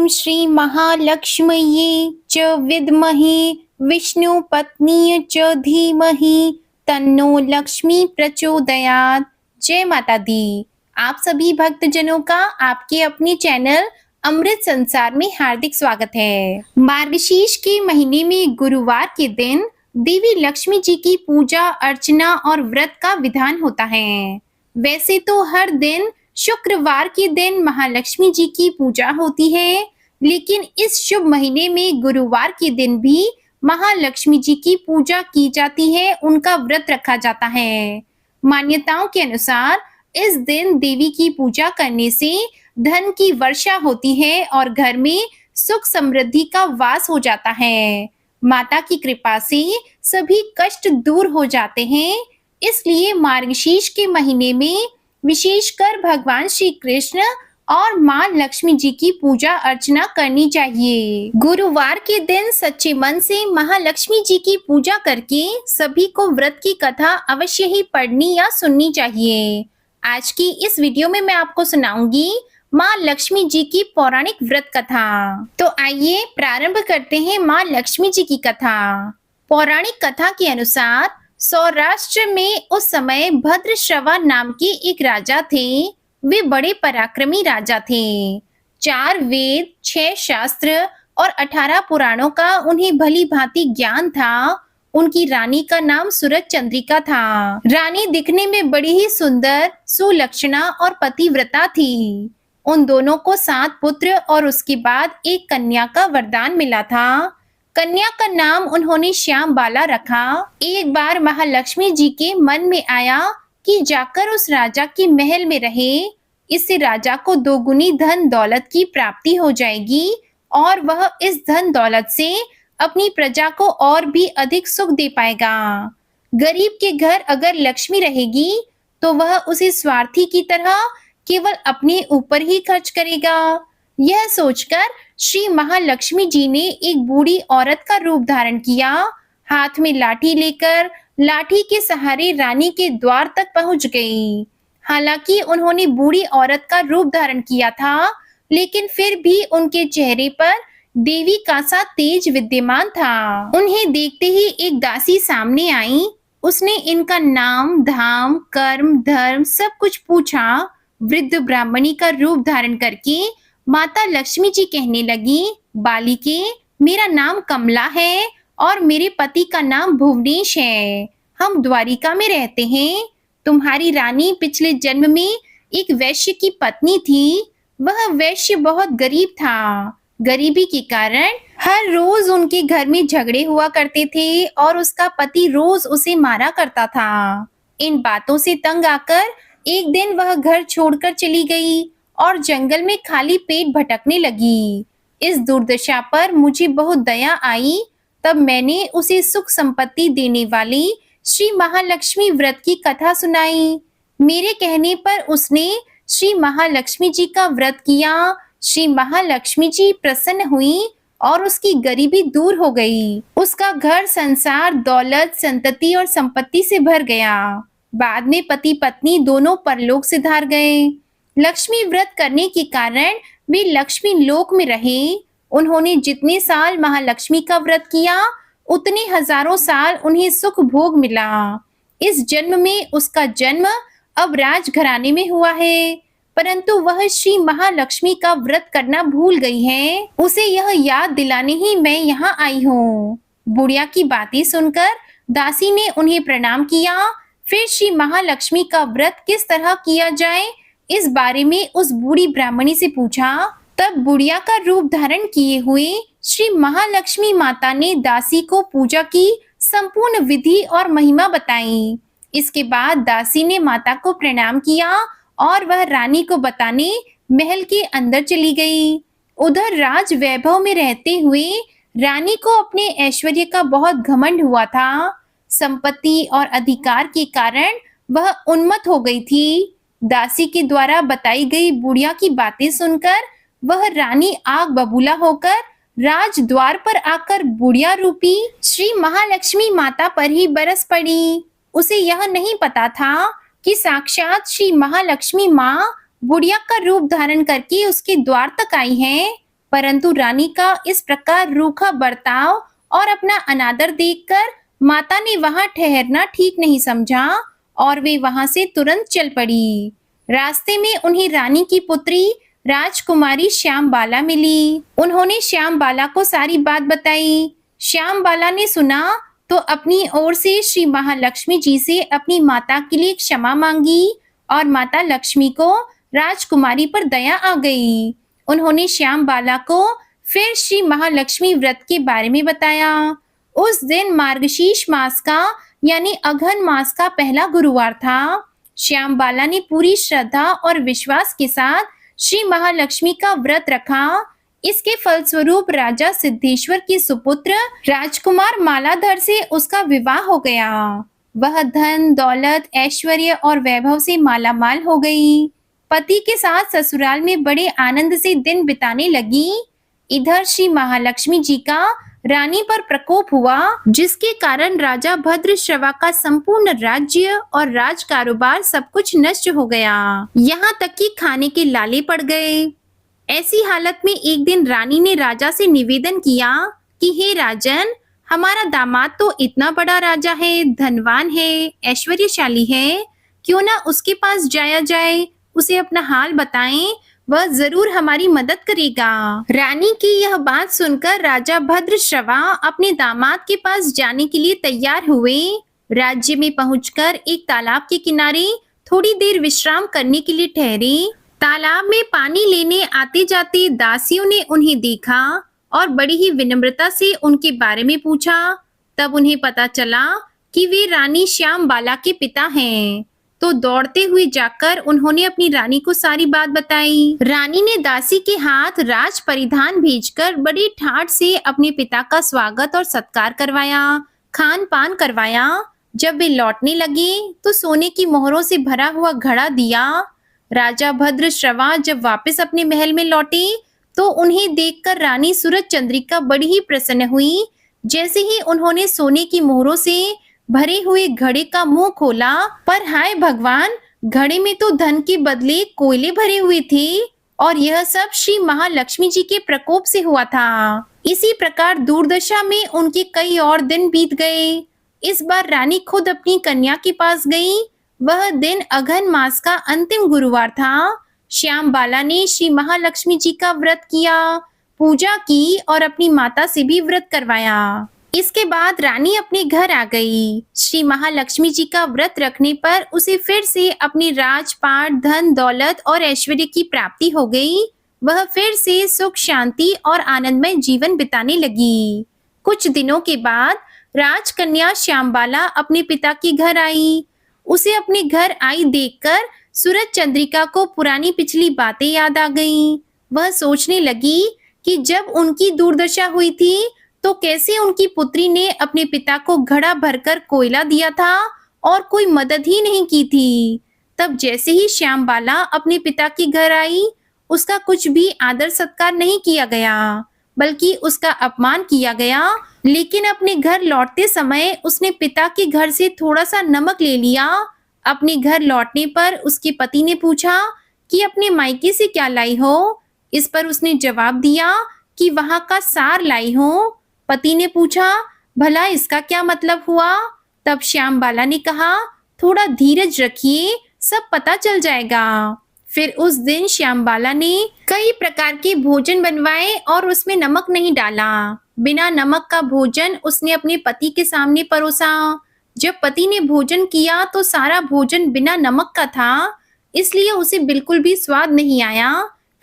ओम श्री महालक्ष्म्यै च विद्महे विष्णुपत्नी च धीमहि तन्नो लक्ष्मी प्रचोदयात्। जय माता दी। आप सभी भक्तजनों का आपके अपने चैनल अमृत संसार में हार्दिक स्वागत है। मार्गशीर्ष के महीने में गुरुवार के दिन देवी लक्ष्मी जी की पूजा अर्चना और व्रत का विधान होता है। वैसे तो हर दिन शुक्रवार के दिन महालक्ष्मी जी की पूजा होती है, लेकिन इस शुभ महीने में गुरुवार के दिन भी महालक्ष्मी जी की पूजा की जाती है, उनका व्रत रखा जाता है। मान्यताओं के अनुसार इस दिन देवी की पूजा करने से धन की वर्षा होती है और घर में सुख समृद्धि का वास हो जाता है। माता की कृपा से सभी कष्ट दूर हो जाते हैं। इसलिए मार्गशीर्ष के महीने में विशेषकर भगवान श्री कृष्ण और मां लक्ष्मी जी की पूजा अर्चना करनी चाहिए। गुरुवार के दिन सच्चे मन से महालक्ष्मी जी की पूजा करके सभी को व्रत की कथा अवश्य ही पढ़नी या सुननी चाहिए। आज की इस वीडियो में मैं आपको सुनाऊंगी मां लक्ष्मी जी की पौराणिक व्रत कथा। तो आइए प्रारंभ करते हैं मां लक्ष्मी जी की कथा। पौराणिक कथा के अनुसार सौराष्ट्र में उस समय भद्रश्रवा नाम के एक राजा थे। वे बड़े पराक्रमी राजा थे। 4 वेद, 6 शास्त्र और 18 पुराणों का उन्हें भली भांति ज्ञान था। उनकी रानी का नाम सूरज चंद्रिका था। रानी दिखने में बड़ी ही सुंदर, सुलक्षणा और पतिव्रता थी। उन दोनों को 7 पुत्र और उसके बाद एक कन्या का वरदान मिला था। कन्या का नाम उन्होंने श्याम बाला रखा। एक बार महालक्ष्मी जी के मन में आया कि जाकर उस राजा के महल में रहे। इससे राजा को दोगुनी धन दौलत की प्राप्ति हो जाएगी और वह इस धन दौलत से अपनी प्रजा को और भी अधिक सुख दे पाएगा। गरीब के घर अगर लक्ष्मी रहेगी तो वह उसे स्वार्थी की तरह केवल अपने ऊपर ही खर्च करेगा। यह सोचकर श्री महालक्ष्मी जी ने एक बूढ़ी औरत का रूप धारण किया। हाथ में लाठी लेकर लाठी के सहारे रानी के द्वार तक पहुंच गई। हालांकि उन्होंने बूढ़ी औरत का रूप धारण किया था, लेकिन फिर भी उनके चेहरे पर देवी का सा तेज विद्यमान था। उन्हें देखते ही एक दासी सामने आई। उसने इनका नाम, धाम, कर्म, धर्म सब कुछ पूछा। वृद्ध ब्राह्मणी का रूप धारण करके माता लक्ष्मी जी कहने लगी, बालिके, मेरा नाम कमला है और मेरे पति का नाम भुवनेश है। हम द्वारिका में रहते हैं। तुम्हारी रानी पिछले जन्म में एक वैश्य की पत्नी थी। वह वैश्य बहुत गरीब था। गरीबी के कारण हर रोज उनके घर में झगड़े हुआ करते थे और उसका पति रोज उसे मारा करता था। इन बातों से तंग आकर एक दिन वह घर छोड़कर चली गई और जंगल में खाली पेट भटकने लगी। इस दुर्दशा पर मुझे बहुत दया आई। तब मैंने उसे सुख संपत्ति देने वाली श्री महालक्ष्मी व्रत की कथा सुनाई। मेरे कहने पर उसने श्री महालक्ष्मी जी का व्रत किया। श्री महालक्ष्मी जी प्रसन्न हुई और उसकी गरीबी दूर हो गई। उसका घर संसार, दौलत, संतति और संपत्ति से भर गया। बाद में पति पत्नी दोनों परलोक सिधार गए। लक्ष्मी व्रत करने के कारण वे लक्ष्मी लोक में रहे। उन्होंने जितने साल महालक्ष्मी का व्रत किया, उतने हजारों साल उन्हें सुख भोग मिला। इस जन्म में उसका जन्म अब राजघराने में हुआ है, परंतु वह श्री महालक्ष्मी का व्रत करना भूल गई है। उसे यह याद दिलाने ही मैं यहाँ आई हूँ। बुढ़िया की बातें सुनकर दासी ने उन्हें प्रणाम किया। फिर श्री महालक्ष्मी का व्रत किस तरह किया जाए, इस बारे में उस बूढ़ी ब्राह्मणी से पूछा। तब बुढ़िया का रूप धारण किए हुए श्री महालक्ष्मी माता ने दासी को पूजा की संपूर्ण विधि और महिमा बताई। इसके बाद दासी ने माता को प्रणाम किया और वह रानी को बताने महल के अंदर चली गई। उधर राज वैभव में रहते हुए रानी को अपने ऐश्वर्य का बहुत घमंड हुआ था। संपत्ति और अधिकार के कारण वह उन्मत्त हो गई थी। दासी के द्वारा बताई गई बुढ़िया की बातें सुनकर वह रानी आग बबूला होकर राज द्वार पर आकर बुढ़िया रूपी श्री महालक्ष्मी माता पर ही बरस पड़ी। उसे यह नहीं पता था कि साक्षात श्री महालक्ष्मी माँ बुढ़िया का रूप धारण करके उसके द्वार तक आई हैं। परंतु रानी का इस प्रकार रूखा बर्ताव और अपना अनादर देखकर माता ने वहां ठहरना ठीक नहीं समझा और वे वहां से तुरंत चल पड़ी। रास्ते में उन्हें रानी की पुत्री राजकुमारी श्यामबाला मिली। उन्होंने श्यामबाला को सारी बात बताई। श्यामबाला ने सुना तो अपनी ओर से श्री महालक्ष्मी जी से अपनी माता के लिए क्षमा मांगी और माता लक्ष्मी को राजकुमारी पर दया आ गई। उन्होंने श्यामबाला को फिर श्री महालक्ष्मी व्रत के बारे में बताया। उस दिन मार्गशीर्ष मास का यानी अघन मास का पहला गुरुवार था। श्यामबाला ने पूरी श्रद्धा और विश्वास के साथ श्री महालक्ष्मी का व्रत रखा। इसके फलस्वरूप राजा सिद्धेश्वर के सुपुत्र राजकुमार मालाधर से उसका विवाह हो गया। वह धन दौलत ऐश्वर्य और वैभव से मालामाल हो गई। पति के साथ ससुराल में बड़े आनंद से दिन बिताने लगी। इधर श्री महालक्ष्मी जी का रानी पर प्रकोप हुआ, जिसके कारण राजा भद्रश्रवा का संपूर्ण राज्य और राज कारोबार सब कुछ नष्ट हो गया। यहाँ तक कि खाने के लाले पड़ गए। ऐसी हालत में एक दिन रानी ने राजा से निवेदन किया कि हे राजन, हमारा दामाद तो इतना बड़ा राजा है, धनवान है, ऐश्वर्यशाली है, क्यों ना उसके पास जाया जाए, उसे अपना हाल बताएं, वह जरूर हमारी मदद करेगा। रानी की यह बात सुनकर राजा भद्रश्रवा अपने दामाद के पास जाने के लिए तैयार हुए। राज्य में पहुंचकर एक तालाब के किनारे थोड़ी देर विश्राम करने के लिए ठहरे। तालाब में पानी लेने आते जाते दासियों ने उन्हें देखा और बड़ी ही विनम्रता से उनके बारे में पूछा। तब उन्हें पता चला कि वे रानी श्यामबाला के पिता हैं। तो दौड़ते हुए जाकर उन्होंने अपनी रानी को सारी बात बताई। रानी ने दासी के हाथ राज परिधान भेजकर बड़ी ठाट से अपने पिता का स्वागत और सत्कार करवाया, खान पान करवाया। जब वे लौटने लगे तो सोने की मोहरों से भरा हुआ घड़ा दिया। राजा भद्रश्रवा जब वापस अपने महल में लौटे तो उन्हें देखकर रानी सूरज चंद्रिका बड़ी ही प्रसन्न हुई। जैसे ही उन्होंने सोने की मोहरों से भरे हुए घड़े का मुंह खोला, पर हाय भगवान, घड़े में तो धन के बदले कोयले भरे हुए थे और यह सब श्री महालक्ष्मी जी के प्रकोप से हुआ था। इसी प्रकार दुर्दशा में उनके कई और दिन बीत गए। इस बार रानी खुद अपनी कन्या के पास गई। वह दिन अघन मास का अंतिम गुरुवार था। श्यामबाला ने श्री महालक्ष्मी जी का व्रत किया, पूजा की और अपनी माता से भी व्रत करवाया। इसके बाद रानी अपने घर आ गई। श्री महालक्ष्मी जी का व्रत रखने पर उसे फिर से अपनी राजपाट, धन दौलत और ऐश्वर्य की प्राप्ति हो गई। वह फिर से सुख शांति और आनंदमय जीवन बिताने लगी। कुछ दिनों के बाद राजकन्या श्यामबाला अपने पिता के घर आई। उसे अपने घर आई देखकर सूरज चंद्रिका को पुरानी पिछली बातें याद आ गईं। वह सोचने लगी कि जब उनकी दुर्दशा हुई थी तो कैसे उनकी पुत्री ने अपने पिता को घड़ा भरकर कोयला दिया था और कोई मदद ही नहीं की थी। तब जैसे ही श्यामबाला अपने पिता के घर आई, उसका कुछ भी आदर सत्कार नहीं किया गया, बल्कि उसका अपमान किया गया। लेकिन अपने घर लौटते समय उसने पिता के घर से थोड़ा सा नमक ले लिया। अपने घर लौटने पर उसके पति ने पूछा कि अपने मायके से क्या लाई हो। इस पर उसने जवाब दिया कि वहां का सार लाई हूं। पति ने पूछा, भला इसका क्या मतलब हुआ? तब श्यामबाला ने कहा, थोड़ा धीरज रखिए, सब पता चल जाएगा। फिर उस दिन श्यामबाला ने कई प्रकार के भोजन बनवाए और उसमें नमक नहीं डाला। बिना नमक का भोजन उसने अपने पति के सामने परोसा। जब पति ने भोजन किया तो सारा भोजन बिना नमक का था, इसलिए उसे बिल्कुल भी स्वाद नहीं आया।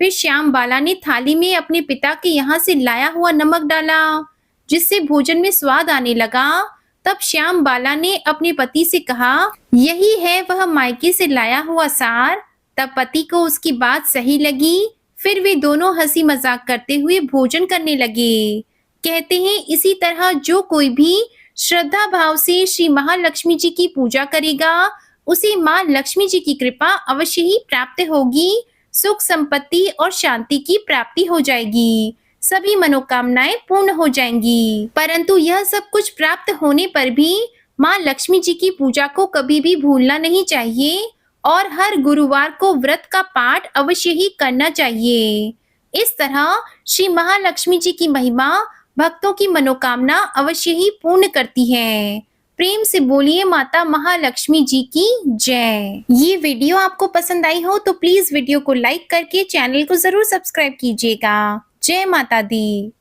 फिर श्यामबाला ने थाली में अपने पिता के यहाँ से लाया हुआ नमक डाला, जिससे भोजन में स्वाद आने लगा। तब श्यामबाला ने अपने पति से कहा, यही है वह मायके से लाया हुआ सार। तब पति को उसकी बात सही लगी। फिर वे दोनों हंसी मजाक करते हुए भोजन करने लगे। कहते हैं इसी तरह जो कोई भी श्रद्धा भाव से श्री महालक्ष्मी जी की पूजा करेगा, उसे माँ लक्ष्मी जी की कृपा अवश्य ही प्राप्त होगी। सुख संपत्ति और शांति की प्राप्ति हो जाएगी। सभी मनोकामनाएं पूर्ण हो जाएंगी। परंतु यह सब कुछ प्राप्त होने पर भी माँ लक्ष्मी जी की पूजा को कभी भी भूलना नहीं चाहिए और हर गुरुवार को व्रत का पाठ अवश्य ही करना चाहिए। इस तरह श्री महालक्ष्मी जी की महिमा भक्तों की मनोकामना अवश्य ही पूर्ण करती है। प्रेम से बोलिए माता महालक्ष्मी जी की जय। ये वीडियो आपको पसंद आई हो तो प्लीज वीडियो को लाइक करके चैनल को जरूर सब्सक्राइब कीजिएगा। जय माता दी।